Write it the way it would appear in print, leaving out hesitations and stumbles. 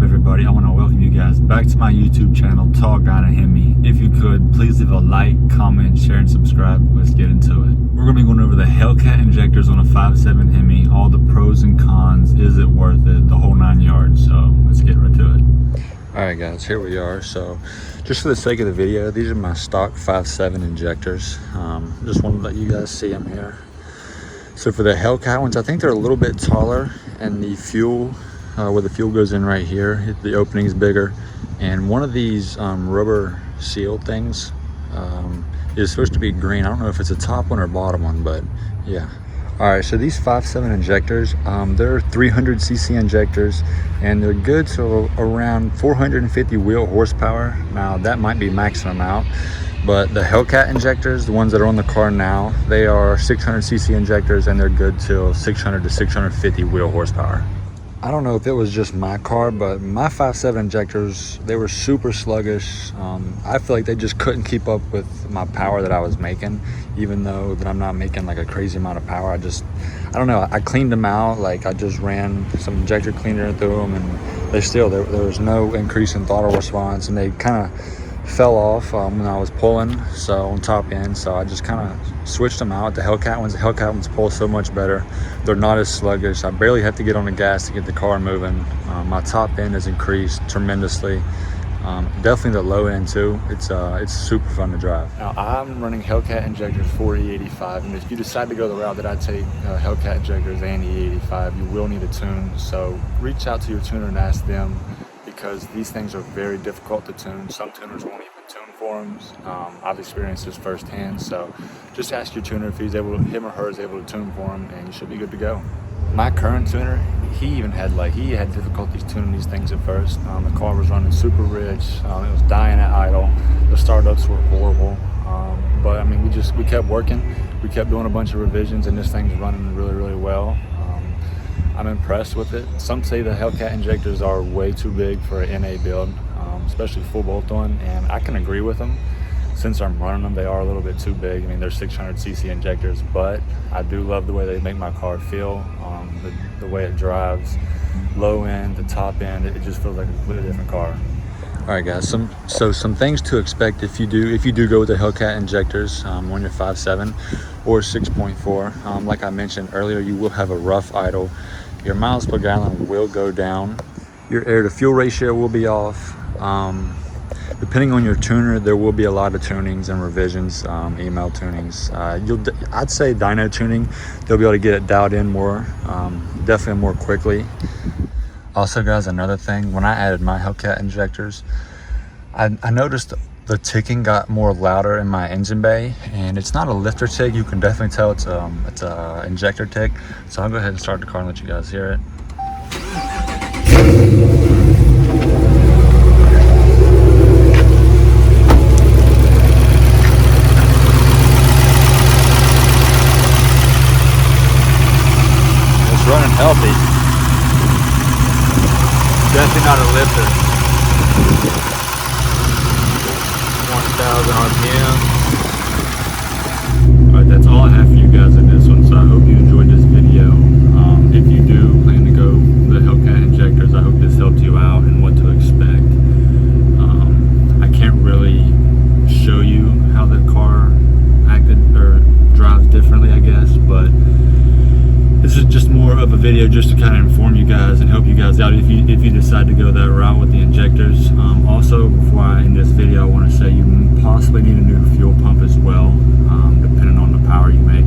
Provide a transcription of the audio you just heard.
everybody? I want to welcome you guys back to my YouTube channel, Tall Guy and Hemi. If you could, please leave a like, comment, share, and subscribe. Let's get into it. We're going to be going over the Hellcat injectors on a 5.7 Hemi, all the pros and cons, is it worth it, the whole 9 yards. So let's get right to it. Alright guys, here we are. So just for the sake of the video, these are my stock 5.7 injectors. Just wanted to let you guys see them here. So for the Hellcat ones, I think they're a little bit taller, and the fuel, where the fuel goes in right here, the opening is bigger. And one of these rubber seal things is supposed to be green. I don't know if it's a top one or bottom one, but yeah. All right, so these 5.7 injectors, they're 300cc injectors, and they're good to around 450 wheel horsepower. Now that might be maxing them out, but the Hellcat injectors, the ones that are on the car now, they are 600cc injectors, and they're good to 600 to 650 wheel horsepower. I don't know if it was just my car, but my 5.7 injectors, they were super sluggish. I feel like they just couldn't keep up with my power that I was making, even though that I'm not making like a crazy amount of power. I don't know, I cleaned them out. Like I just ran some injector cleaner through them, and there was no increase in throttle response, and they kind of fell off when I was pulling, so on top end. So I just kind of switched them out. The Hellcat ones pull so much better. They're not as sluggish. I barely have to get on the gas to get the car moving. My top end has increased tremendously. Definitely the low end too. It's super fun to drive. Now I'm running Hellcat injectors 4E85, and if you decide to go the route that I take, Hellcat injectors and E85, you will need a tune. So reach out to your tuner and ask them, because these things are very difficult to tune. Some tuners won't even tune for them. I've experienced this firsthand, so just ask your tuner if him or her is able to tune for them, and you should be good to go. My current tuner, he had difficulties tuning these things at first. The car was running super rich. It was dying at idle. The startups were horrible. But I mean, we kept working. We kept doing a bunch of revisions, and this thing's running really, really well. I'm impressed with it. Some say the Hellcat injectors are way too big for an NA build, especially full bolt-on, and I can agree with them. Since I'm running them, they are a little bit too big. I mean, they're 600cc injectors, but I do love the way they make my car feel, the way it drives. Low end, the top end, it just feels like a completely different car. All right guys, some things to expect if you do go with the Hellcat injectors on your 5.7 or 6.4. Like I mentioned earlier, you will have a rough idle. Your miles per gallon will go down. Your air to fuel ratio will be off. Depending on your tuner, there will be a lot of tunings and revisions, email tunings. I'd say dyno tuning, they'll be able to get it dialed in more, definitely more quickly. Also guys, another thing, when I added my Hellcat injectors, I noticed the ticking got more louder in my engine bay, and it's not a lifter tick. You can definitely tell it's a injector tick. So I'll go ahead and start the car and let you guys hear it. It's running healthy. Definitely not a lifter. 1,000 RPM. Alright, that's all I have for you guys in this one, so I hope you enjoyed this video. If you do plan to go the Hellcat injectors, I hope this helped you out and what to expect. I can't really show you how the car acted or drives differently, I guess, but this is just more of a video just to kind of inform you guys and help you guys out if you decide to go that route with the injectors. Also, before I end this video, I want to say you possibly need a new fuel pump as well, depending on the power you make.